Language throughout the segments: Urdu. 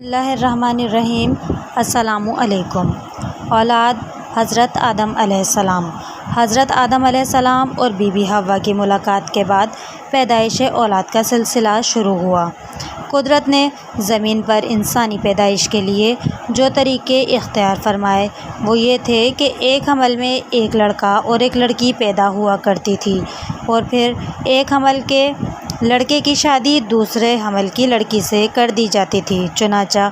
اللہ الرحمن الرحیم۔ السلام علیکم۔ اولاد حضرت آدم علیہ السلام۔ حضرت آدم علیہ السلام اور بی بی حوا کی ملاقات کے بعد پیدائش اولاد کا سلسلہ شروع ہوا۔ قدرت نے زمین پر انسانی پیدائش کے لیے جو طریقے اختیار فرمائے وہ یہ تھے کہ ایک حمل میں ایک لڑکا اور ایک لڑکی پیدا ہوا کرتی تھی، اور پھر ایک حمل کے لڑکے کی شادی دوسرے حمل کی لڑکی سے کر دی جاتی تھی۔ چنانچہ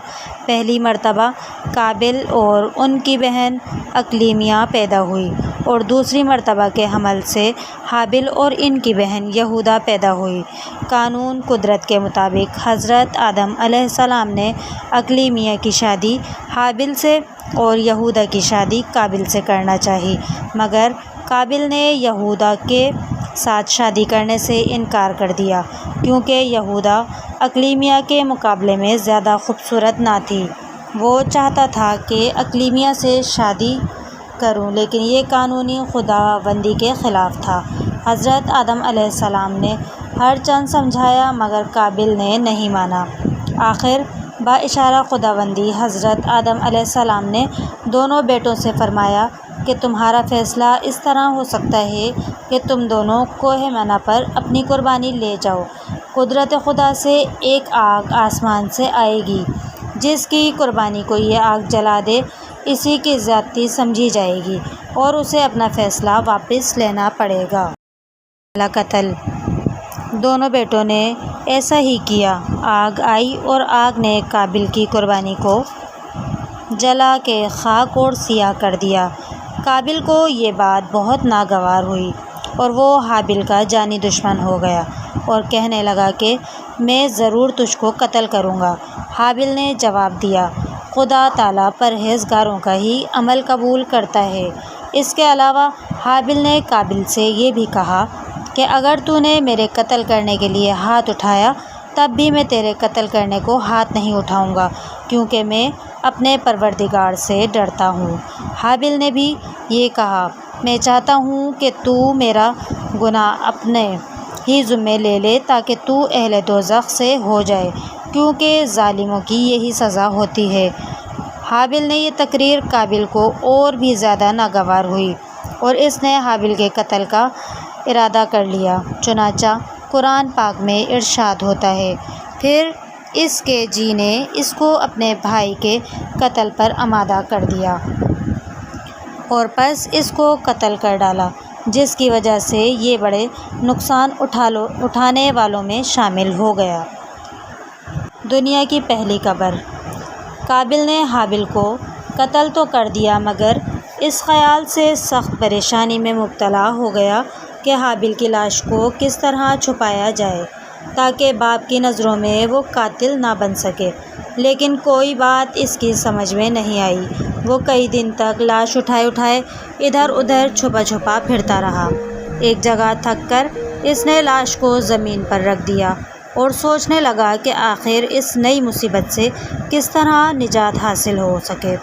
پہلی مرتبہ قابل اور ان کی بہن اقلیمیہ پیدا ہوئی، اور دوسری مرتبہ کے حمل سے حابل اور ان کی بہن یہودا پیدا ہوئی۔ قانون قدرت کے مطابق حضرت آدم علیہ السلام نے اقلیمیہ کی شادی حابل سے اور یہودا کی شادی قابل سے کرنا چاہی، مگر قابل نے یہودا کے ساتھ شادی کرنے سے انکار کر دیا، کیونکہ یہودا اقلیمیہ کے مقابلے میں زیادہ خوبصورت نہ تھی۔ وہ چاہتا تھا کہ اقلیمیہ سے شادی کروں، لیکن یہ قانونی خداوندی کے خلاف تھا۔ حضرت آدم علیہ السلام نے ہر چند سمجھایا، مگر قابل نے نہیں مانا۔ آخر باشارہ خداوندی حضرت آدم علیہ السلام نے دونوں بیٹوں سے فرمایا کہ تمہارا فیصلہ اس طرح ہو سکتا ہے کہ تم دونوں کوہ منع پر اپنی قربانی لے جاؤ۔ قدرت خدا سے ایک آگ آسمان سے آئے گی، جس کی قربانی کو یہ آگ جلا دے اسی کی زیادتی سمجھی جائے گی، اور اسے اپنا فیصلہ واپس لینا پڑے گا۔ قتل۔ دونوں بیٹوں نے ایسا ہی کیا۔ آگ آئی اور آگ نے قابل کی قربانی کو جلا کے خاک اور سیاہ کر دیا۔ قابل کو یہ بات بہت ناگوار ہوئی، اور وہ حابل کا جانی دشمن ہو گیا اور کہنے لگا کہ میں ضرور تجھ کو قتل کروں گا۔ حابل نے جواب دیا، خدا تعالیٰ پرہیزگاروں کا ہی عمل قبول کرتا ہے۔ اس کے علاوہ حابل نے قابل سے یہ بھی کہا کہ اگر تو نے میرے قتل کرنے کے لیے ہاتھ اٹھایا، تب بھی میں تیرے قتل کرنے کو ہاتھ نہیں اٹھاؤں گا، کیونکہ میں اپنے پروردگار سے ڈرتا ہوں۔ حابل نے بھی یہ کہا، میں چاہتا ہوں کہ تو میرا گناہ اپنے ہی ذمے لے لے تاکہ تو اہل دوزخ سے ہو جائے، کیونکہ ظالموں کی یہی سزا ہوتی ہے۔ حابل نے یہ تقریر قابل کو اور بھی زیادہ ناگوار ہوئی، اور اس نے حابل کے قتل کا ارادہ کر لیا۔ چنانچہ قرآن پاک میں ارشاد ہوتا ہے، پھر اس کے جی نے اس کو اپنے بھائی کے قتل پر آمادہ کر دیا، اور پس اس کو قتل کر ڈالا، جس کی وجہ سے یہ بڑے نقصان اٹھانے والوں میں شامل ہو گیا۔ دنیا کی پہلی قبر۔ قابل نے حابل کو قتل تو کر دیا، مگر اس خیال سے سخت پریشانی میں مبتلا ہو گیا کہ حابل کی لاش کو کس طرح چھپایا جائے تاکہ باپ کی نظروں میں وہ قاتل نہ بن سکے، لیکن کوئی بات اس کی سمجھ میں نہیں آئی۔ وہ کئی دن تک لاش اٹھائے ادھر ادھر چھپا پھرتا رہا۔ ایک جگہ تھک کر اس نے لاش کو زمین پر رکھ دیا اور سوچنے لگا کہ آخر اس نئی مصیبت سے کس طرح نجات حاصل ہو سکے۔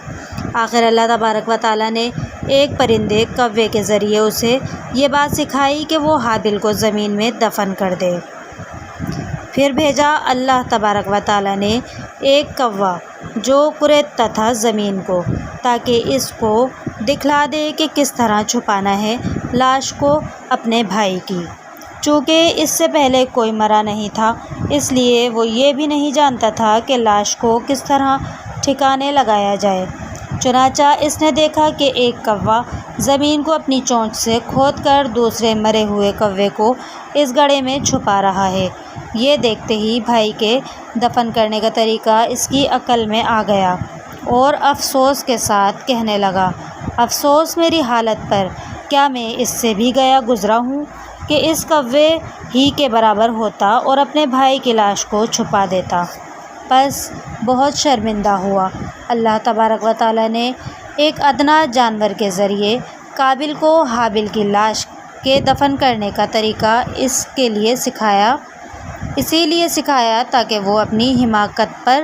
آخر اللہ تبارک و تعالیٰ نے ایک پرندے کوے کے ذریعے اسے یہ بات سکھائی کہ وہ حابل کو زمین میں دفن کر دے۔ پھر بھیجا اللہ تبارک و تعالیٰ نے ایک کوہ جو کریدتا تھا زمین کو، تاکہ اس کو دکھلا دے کہ کس طرح چھپانا ہے لاش کو اپنے بھائی کی۔ چونکہ اس سے پہلے کوئی مرا نہیں تھا، اس لیے وہ یہ بھی نہیں جانتا تھا کہ لاش کو کس طرح ٹھکانے لگایا جائے۔ چنانچہ اس نے دیکھا کہ ایک کوہ زمین کو اپنی چونچ سے کھود کر دوسرے مرے ہوئے کوے کو اس گڑھے میں چھپا رہا ہے۔ یہ دیکھتے ہی بھائی کے دفن کرنے کا طریقہ اس کی عقل میں آ گیا، اور افسوس کے ساتھ کہنے لگا، افسوس میری حالت پر، کیا میں اس سے بھی گیا گزرا ہوں کہ اس کوے ہی کے برابر ہوتا اور اپنے بھائی کی لاش کو چھپا دیتا۔ پس بہت شرمندہ ہوا۔ اللہ تبارک و تعالیٰ نے ایک ادنیٰ جانور کے ذریعے قابل کو حابل کی لاش کے دفن کرنے کا طریقہ اسی لیے سکھایا تاکہ وہ اپنی حماقت پر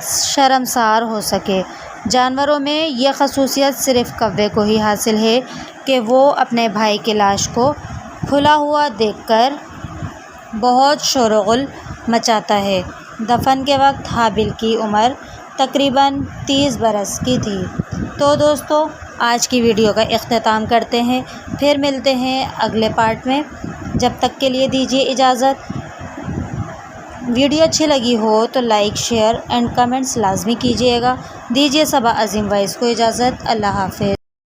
شرمسار ہو سکے۔ جانوروں میں یہ خصوصیت صرف کوے کو ہی حاصل ہے کہ وہ اپنے بھائی کی لاش کو کھلا ہوا دیکھ کر بہت شور و غل مچاتا ہے۔ دفن کے وقت حابل کی عمر تقریباً 30 برس کی تھی۔ تو دوستو آج کی ویڈیو کا اختتام کرتے ہیں، پھر ملتے ہیں اگلے پارٹ میں۔ جب تک کے لیے دیجیے اجازت۔ ویڈیو اچھی لگی ہو تو لائک، شیئر اینڈ کمنٹس لازمی کیجیے گا۔ دیجیے صبا عظیم وائس کو اجازت۔ اللہ حافظ۔